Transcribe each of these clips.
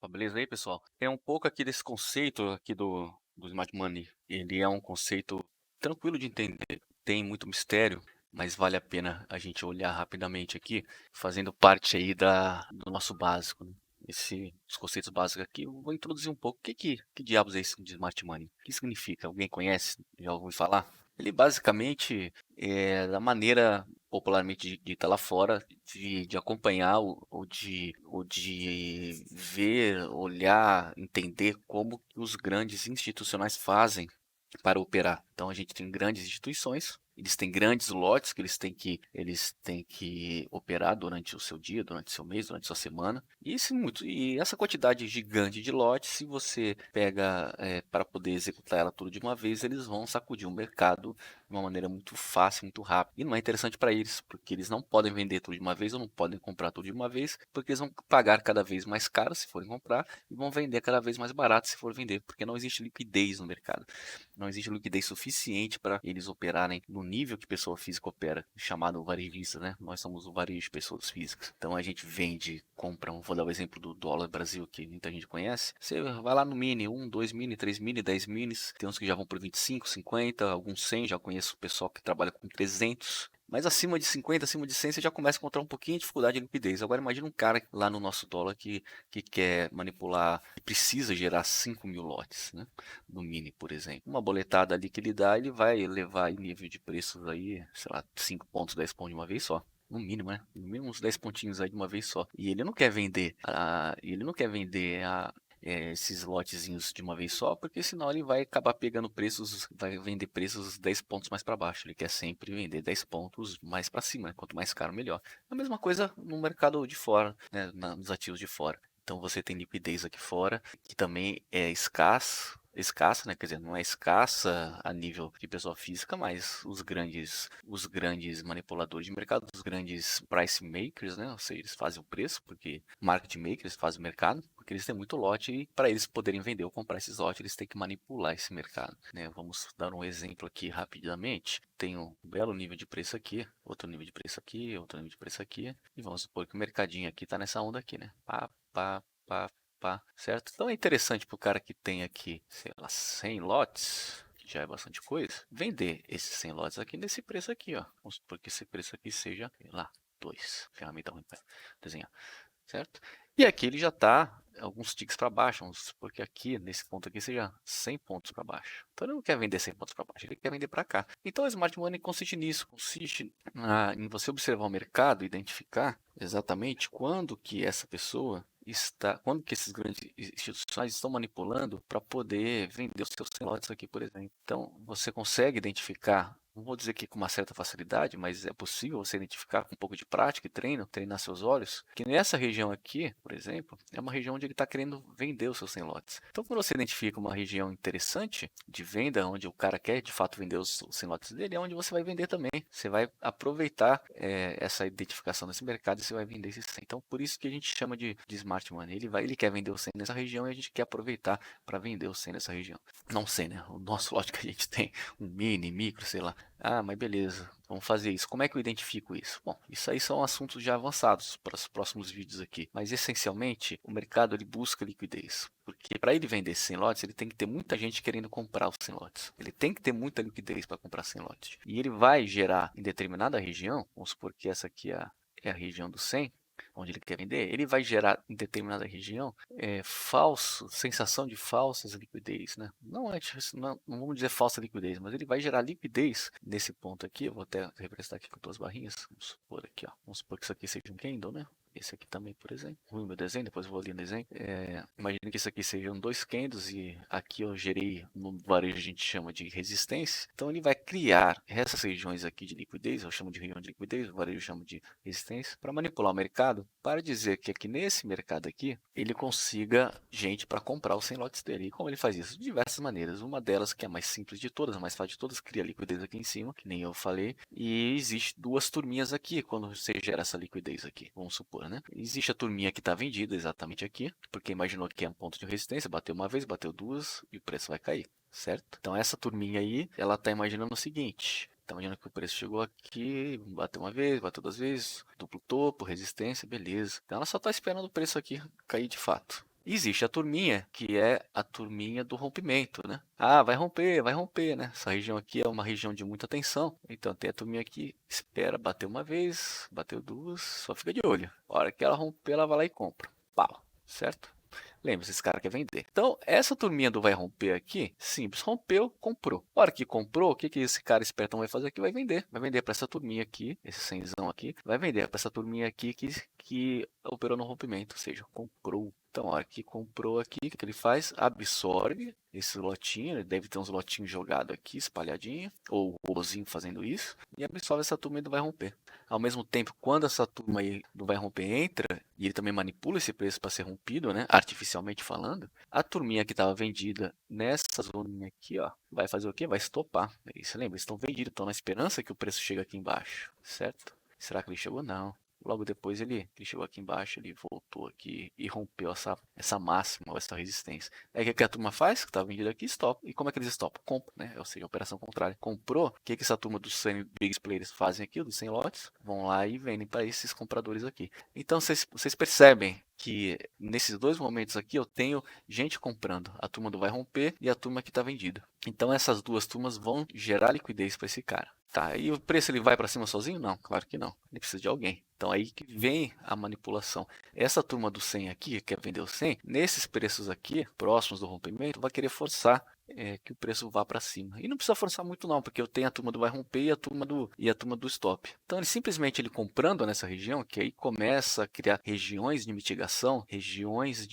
Beleza aí, pessoal? É um pouco aqui desse conceito aqui do Smart Money. Ele é um conceito tranquilo de entender, tem muito mistério, mas vale a pena a gente olhar rapidamente aqui, fazendo parte aí do nosso básico, né? Os conceitos básicos aqui, eu vou introduzir um pouco. Que diabos é isso de Smart Money? O que significa? Alguém conhece? Já ouviu falar? Ele basicamente é da maneira popularmente dita lá fora, de acompanhar ou de ver, olhar, entender como que os grandes institucionais fazem para operar. Então a gente tem grandes instituições, eles têm grandes lotes que eles têm que operar durante o seu dia, durante o seu mês, durante a sua semana. E essa quantidade gigante de lotes, se você pega para poder executar ela tudo de uma vez, eles vão sacudir o mercado de uma maneira muito fácil, muito rápida. E não é interessante para eles, porque eles não podem vender tudo de uma vez ou não podem comprar tudo de uma vez, porque eles vão pagar cada vez mais caro se forem comprar e vão vender cada vez mais barato se for vender, porque não existe liquidez no mercado. Não existe liquidez suficiente para eles operarem no nível que pessoa física opera, chamado varejista, né? Nós somos o varejo de pessoas físicas. Então a gente vende, compra, vou dar o exemplo do dólar Brasil, que muita gente conhece. Você vai lá no mini, 2 mini, 3 mini, 10 minis, tem uns que já vão por 25, 50, alguns 100, já conheço o pessoal que trabalha com 300. Mas acima de 50, acima de 100, você já começa a encontrar um pouquinho de dificuldade de liquidez. Agora imagina um cara lá no nosso dólar que quer manipular, que precisa gerar 5.000 lotes, né? No mini, por exemplo. Uma boletada ali que ele dá, ele vai levar em nível de preços aí, sei lá, 5 pontos, 10 pontos de uma vez só. No mínimo, né? No mínimo uns 10 pontinhos aí de uma vez só. E ele não quer vender, esses lotezinhos de uma vez só, porque senão ele vai acabar pegando preços, vai vender preços 10 pontos mais para baixo. Ele quer sempre vender 10 pontos mais para cima, né? Quanto mais caro, melhor. A mesma coisa no mercado de fora, né? Nos ativos de fora. Então você tem liquidez aqui fora, que também é escassa, né? Quer dizer, não é escassa a nível de pessoa física, mas os grandes manipuladores de mercado, os grandes price makers, né? Ou seja, eles fazem o preço, porque market makers fazem o mercado, porque eles têm muito lote e para eles poderem vender ou comprar esses lotes, eles têm que manipular esse mercado, né? Vamos dar um exemplo aqui rapidamente. Tem um belo nível de preço aqui, outro nível de preço aqui, outro nível de preço aqui, e vamos supor que o mercadinho aqui está nessa onda aqui, né? Pá, pá, pá, pá, certo? Então é interessante para o cara que tem aqui, sei lá, 100 lotes, que já é bastante coisa, vender esses 100 lotes aqui nesse preço aqui, ó. Vamos supor que esse preço aqui seja, sei lá, 2. Ferramenta ruim para desenhar, certo? E aqui ele já está alguns ticks para baixo, vamos supor que aqui, nesse ponto aqui, seja 100 pontos para baixo. Então ele não quer vender 100 pontos para baixo, ele quer vender para cá. Então o Smart Money consiste nisso, consiste em você observar o mercado, identificar exatamente quando que esses grandes instituições estão manipulando para poder vender os seus lotes aqui, por exemplo. Então você consegue identificar, não vou dizer que com uma certa facilidade, mas é possível você identificar com um pouco de prática e treino, treinar seus olhos, que nessa região aqui, por exemplo, é uma região onde ele está querendo vender os seus 100 lotes. Então, quando você identifica uma região interessante de venda, onde o cara quer de fato vender os 100 lotes dele, é onde você vai vender também. Você vai aproveitar essa identificação desse mercado e você vai vender esses 100. Então, por isso que a gente chama de Smart Money. Ele quer vender o 100 nessa região e a gente quer aproveitar para vender o 100 nessa região. Não 100, né? O nosso lote que a gente tem, um mini, micro, sei lá. Ah, mas beleza, vamos fazer isso. Como é que eu identifico isso? Bom, isso aí são assuntos já avançados para os próximos vídeos aqui. Mas essencialmente, o mercado ele busca liquidez. Porque para ele vender 100 lotes, ele tem que ter muita gente querendo comprar os 100 lotes. Ele tem que ter muita liquidez para comprar 100 lotes. E ele vai gerar em determinada região, vamos supor que essa aqui é a região do 100, onde ele quer vender, ele vai gerar em determinada região sensação de falsas liquidez, né? Não vamos dizer falsa liquidez, mas ele vai gerar liquidez nesse ponto aqui. Eu vou até representar aqui com duas barrinhas. Vamos supor aqui, ó. Vamos supor que isso aqui seja um candle, né? Esse aqui também, por exemplo. Ruim meu desenho, depois eu vou ali no desenho. Imagina que isso aqui sejam dois candles e aqui eu gerei, no varejo a gente chama de resistência. Então ele vai criar essas regiões aqui de liquidez, eu chamo de região de liquidez, o varejo chama de resistência, para manipular o mercado, para dizer que aqui nesse mercado aqui, ele consiga gente para comprar os 100 lotes dele. E como ele faz isso? De diversas maneiras. Uma delas, que é a mais simples de todas, a mais fácil de todas, cria liquidez aqui em cima, que nem eu falei. E existe duas turminhas aqui, quando você gera essa liquidez aqui, vamos supor, né? Existe a turminha que está vendida exatamente aqui, porque imaginou que é um ponto de resistência, bateu uma vez, bateu duas e o preço vai cair, certo? Então essa turminha aí, ela está imaginando o seguinte: tá imaginando que o preço chegou aqui, bateu uma vez, bateu duas vezes, duplo topo, resistência, beleza. Então ela só está esperando o preço aqui cair de fato. Existe a turminha, que é a turminha do rompimento, né? Vai romper, né? Essa região aqui é uma região de muita tensão. Então tem a turminha que espera bater uma vez, bateu duas, só fica de olho. A hora que ela romper, ela vai lá e compra. Pau, certo? Lembra, esse cara quer vender. Então, essa turminha do vai romper aqui, simples, rompeu, comprou. A hora que comprou, o que, que esse cara espertão vai fazer aqui? Vai vender. Vai vender para essa turminha aqui, esse cenzão aqui, vai vender para essa turminha aqui que operou no rompimento, ou seja, comprou. Então, a hora que comprou aqui, o que, que ele faz? Absorve esse lotinho, ele deve ter uns lotinhos jogados aqui, espalhadinho, ou o robôzinho fazendo isso, e absorve essa turma e vai romper. Ao mesmo tempo, quando essa turma aí do vai romper entra, e ele também manipula esse preço para ser rompido, né, artificialmente falando, a turminha que estava vendida nessa zoninha aqui, ó, vai fazer o quê? Vai estopar. E você lembra? Eles estão vendidos, estão na esperança que o preço chegue aqui embaixo, certo? Será que ele chegou? Não. Logo depois ele chegou aqui embaixo, ele voltou aqui e rompeu essa máxima, essa resistência. Aí o que a turma faz? Que está vendida aqui, stop. E como é que eles stopam? Compra, né? Ou seja, operação contrária. Comprou, o que essa turma dos 100 biggest players fazem aqui, dos 100 lotes? Vão lá e vendem para esses compradores aqui. Então vocês percebem que nesses dois momentos aqui eu tenho gente comprando, a turma do vai romper e a turma que está vendida. Então essas duas turmas vão gerar liquidez para esse cara. Tá, e o preço ele vai para cima sozinho? Não, claro que não. Ele precisa de alguém. Então aí que vem a manipulação. Essa turma do 100 aqui, que quer vender o 100, nesses preços aqui, próximos do rompimento, vai querer forçar que o preço vá para cima. E não precisa forçar muito não, porque eu tenho a turma do vai romper e a turma do stop. Então ele simplesmente ele comprando nessa região, que aí começa a criar regiões de mitigação, regiões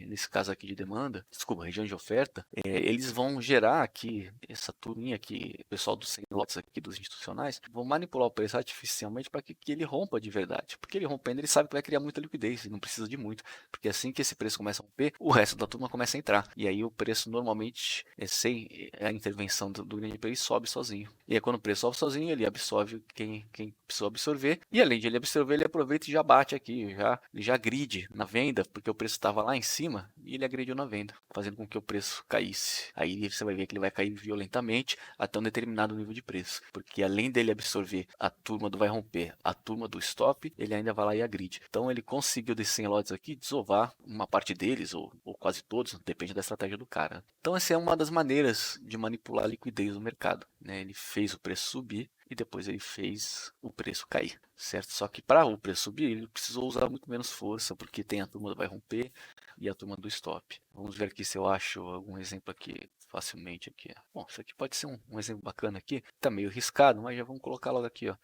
nesse caso aqui de demanda, desculpa, regiões de oferta, eles vão gerar aqui, essa turminha aqui, o pessoal dos 100 lotes aqui dos institucionais, vão manipular o preço artificialmente para que ele rompa de verdade. Porque ele rompendo, ele sabe que vai criar muita liquidez, e não precisa de muito. Porque assim que esse preço começa a romper, o resto da turma começa a entrar. E aí o preço normalmente sem a intervenção do grande preço, sobe sozinho. E aí quando o preço sobe sozinho, ele absorve quem precisou absorver. E além de ele absorver, ele aproveita e já bate aqui, ele já agride na venda, porque o preço estava lá em cima e ele agrediu na venda, fazendo com que o preço caísse. Aí você vai ver que ele vai cair violentamente até um determinado nível de preço. Porque além dele absorver a turma do vai romper, a turma do stop, ele ainda vai lá e agride. Então ele conseguiu desses 100 lotes aqui desovar uma parte deles, ou quase todos, depende da estratégia do cara. Então essa é uma das maneiras de manipular a liquidez do mercado, né? Ele fez o preço subir e depois ele fez o preço cair, certo? Só que para o preço subir, ele precisou usar muito menos força, porque tem a turma do vai romper e a turma do stop. Vamos ver aqui se eu acho algum exemplo aqui facilmente aqui. Bom, isso aqui pode ser um exemplo bacana aqui. Tá meio arriscado, mas já vamos colocar logo aqui, ó.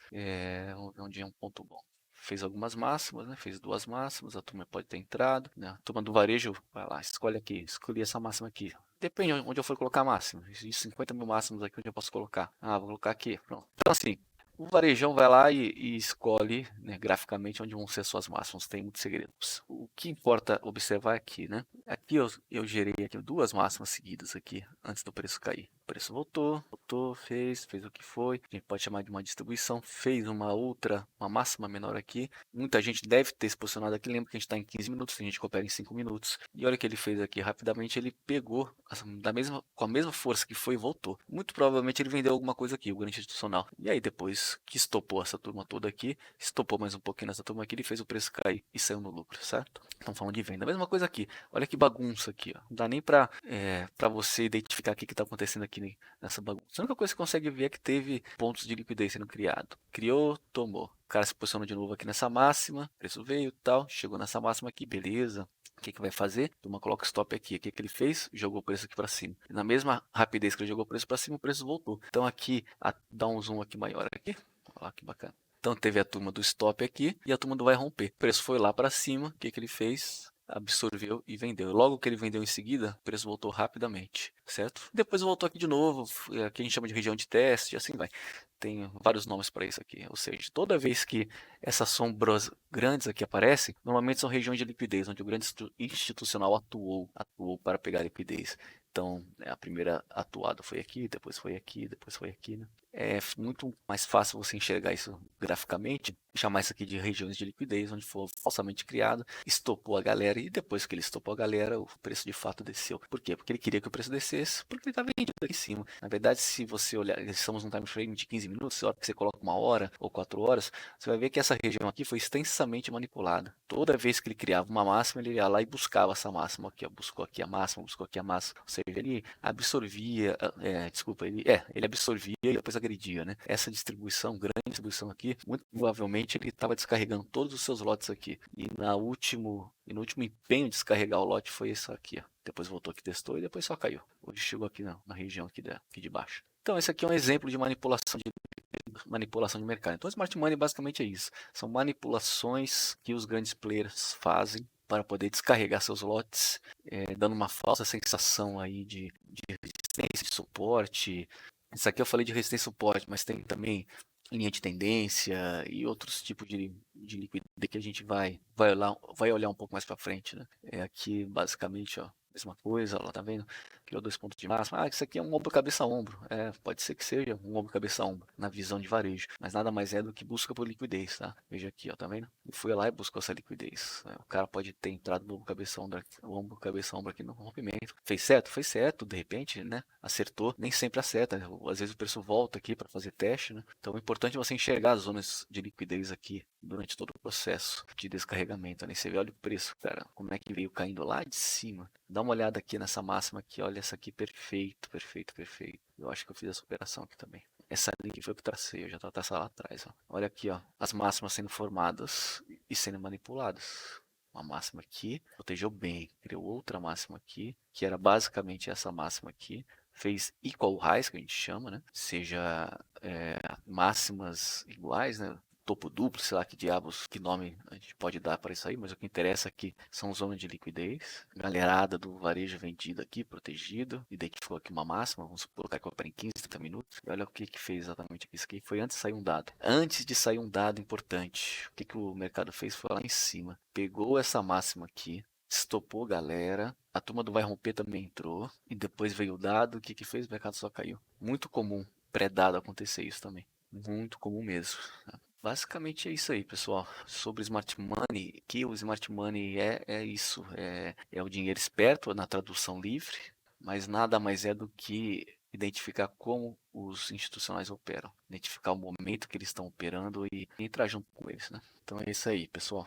Vamos ver onde é um ponto bom. Fez algumas máximas, né? Fez duas máximas, a turma pode ter entrado, né? A turma do varejo, vai lá, escolhe aqui, escolhi essa máxima aqui. Depende onde eu for colocar máximo. De 50 mil máximos aqui onde eu posso colocar. Vou colocar aqui, pronto. Então assim, o varejão vai lá e escolhe, né, graficamente onde vão ser suas máximas. Não tem muitos segredos. O que importa observar aqui, né? Aqui eu gerei aqui duas máximas seguidas aqui antes do preço cair. O preço voltou, fez o que foi. A gente pode chamar de uma distribuição. Fez uma máxima menor aqui. Muita gente deve ter se posicionado aqui. Lembra que a gente está em 15 minutos, a gente coopera em 5 minutos. E olha o que ele fez aqui. Rapidamente ele pegou com a mesma força que foi e voltou. Muito provavelmente ele vendeu alguma coisa aqui, o grande institucional. E aí depois que estopou essa turma toda aqui, estopou mais um pouquinho nessa turma aqui, ele fez o preço cair e saiu no lucro, certo? Estamos falando de venda. A mesma coisa aqui. Olha que bagunça aqui, ó. Não dá nem para você identificar o que está acontecendo aqui nessa bagunça. A única coisa que você consegue ver é que teve pontos de liquidez sendo criado. Criou, tomou. O cara se posicionou de novo aqui nessa máxima, o preço veio e tal, chegou nessa máxima aqui, beleza. O que vai fazer? Turma coloca stop aqui. O que ele fez? Jogou o preço aqui para cima. Na mesma rapidez que ele jogou o preço para cima, o preço voltou. Então aqui, dá um zoom aqui maior aqui. Olha lá que bacana. Então teve a turma do stop aqui e a turma do vai romper. O preço foi lá para cima. O que ele fez? Absorveu e vendeu. Logo que ele vendeu em seguida, o preço voltou rapidamente, certo? Depois voltou aqui de novo, aqui a gente chama de região de teste, assim vai. Tem vários nomes para isso aqui, ou seja, toda vez que essas sombras grandes aqui aparecem, normalmente são regiões de liquidez, onde o grande institucional atuou para pegar liquidez. Então, a primeira atuada foi aqui, depois foi aqui, depois foi aqui, né? é muito mais fácil você enxergar isso graficamente, chamar isso aqui de regiões de liquidez, onde for falsamente criado, estopou a galera, e depois que ele estopou a galera, o preço de fato desceu. Por quê? Porque ele queria que o preço descesse, porque ele está vendido aqui em cima. Na verdade, se você olhar, estamos num time frame de 15 minutos, a hora que você coloca 1 hora ou 4 horas, você vai ver que essa região aqui foi extensamente manipulada. Toda vez que ele criava uma máxima, ele ia lá e buscava essa máxima aqui, ó, buscou aqui a máxima, buscou aqui a máxima, ou seja, ele absorvia, ele absorvia e depois agredia, né? Essa distribuição, grande distribuição aqui, muito provavelmente ele estava descarregando todos os seus lotes aqui. E no último empenho de descarregar o lote foi isso aqui, ó. Depois voltou aqui, testou e depois só caiu. Hoje chegou aqui na região aqui de baixo. Então esse aqui é um exemplo de manipulação de mercado. Então, Smart Money basicamente é isso. São manipulações que os grandes players fazem para poder descarregar seus lotes, dando uma falsa sensação aí de resistência, de suporte. Isso aqui eu falei de resistência e suporte, mas tem também linha de tendência e outros tipos de liquidez que a gente vai olhar um pouco mais para frente, né? Aqui basicamente, ó, mesma coisa, lá tá vendo? Criou 2 pontos de máxima. Isso aqui é um ombro cabeça ombro. Pode ser que seja um ombro cabeça ombro na visão de varejo, mas nada mais é do que busca por liquidez, tá? Veja aqui, ó, tá vendo? E foi lá e buscou essa liquidez. O cara pode ter entrado no ombro cabeça ombro aqui no rompimento. Fez certo? Fez certo, de repente, né? Acertou, nem sempre acerta. Às vezes o preço volta aqui para fazer teste, né? Então é importante você enxergar as zonas de liquidez aqui durante todo o processo de descarregamento, né? Você vê, olha o preço, cara, como é que veio caindo lá de cima. Dá uma olhada aqui nessa máxima aqui, olha essa aqui, perfeito, perfeito, perfeito. Eu acho que eu fiz essa operação aqui também. Essa linha aqui foi pro tracei, eu já tava traçando lá atrás, ó. Olha aqui, ó, as máximas sendo formadas e sendo manipuladas. Uma máxima aqui, protegeu bem, criou outra máxima aqui, que era basicamente essa máxima aqui, fez equal highs, que a gente chama, né? Seja máximas iguais, né? Topo duplo, sei lá que diabos, que nome a gente pode dar para isso aí, mas o que interessa aqui são zonas de liquidez. Galerada do varejo vendido aqui, protegido, identificou aqui uma máxima, vamos colocar que eu opera em 15, 30 minutos. E olha o que fez exatamente aqui. Isso aqui foi antes de sair um dado. Antes de sair um dado importante, o que o mercado fez foi lá em cima. Pegou essa máxima aqui, estopou galera, a turma do vai romper também entrou, e depois veio o dado, o que fez? O mercado só caiu. Muito comum, pré-dado acontecer isso também. Muito comum mesmo. Basicamente é isso aí, pessoal. Sobre Smart Money, que o Smart Money é isso, é o dinheiro esperto na tradução livre, mas nada mais é do que identificar como os institucionais operam, identificar o momento que eles estão operando e entrar junto com eles, né? Então é isso aí, pessoal.